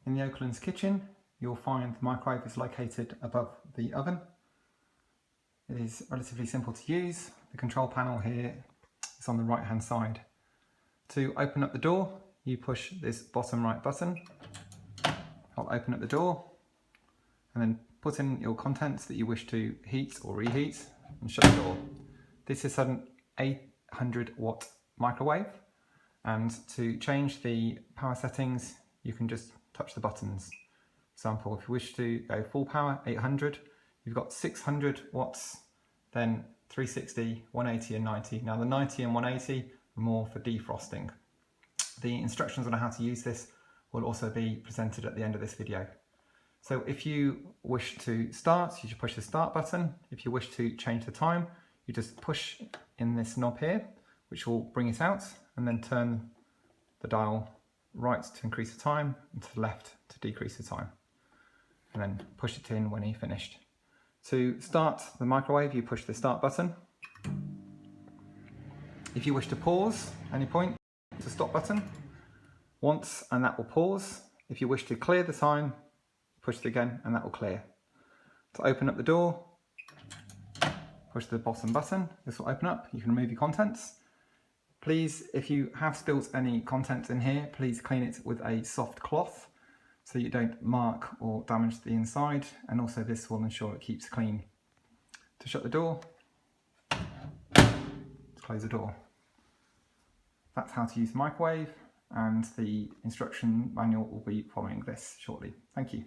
In the Oaklands kitchen, you'll find the microwave is located above the oven. It is relatively simple to use. The control panel here is on the right hand side. To open up the door, you push this bottom right button. I'll open up the door and then put in your contents that you wish to heat or reheat and shut the door. This is an 800 watt microwave, and to change the power settings you can just touch the buttons. For example, if you wish to go full power 800, you've got 600 watts, then 360, 180 and 90. Now the 90 and 180 are more for defrosting. The instructions on how to use this will also be presented at the end of this video. So if you wish to start, you should push the start button. If you wish to change the time, you just push in this knob here, which will bring it out, and then turn the dial right to increase the time and to the left to decrease the time. And then push it in when you're finished. To start the microwave, you push the start button. If you wish to pause at any point, the stop button once and that will pause. If you wish to clear the time, push it again and that will clear. To open up the door, push the bottom button. This will open up. You can remove your contents. Please, if you have spilled any contents in here, please clean it with a soft cloth so you don't mark or damage the inside, and also this will ensure it keeps clean. To shut the door, close the door. That's how to use the microwave, and the instruction manual will be following this shortly. Thank you.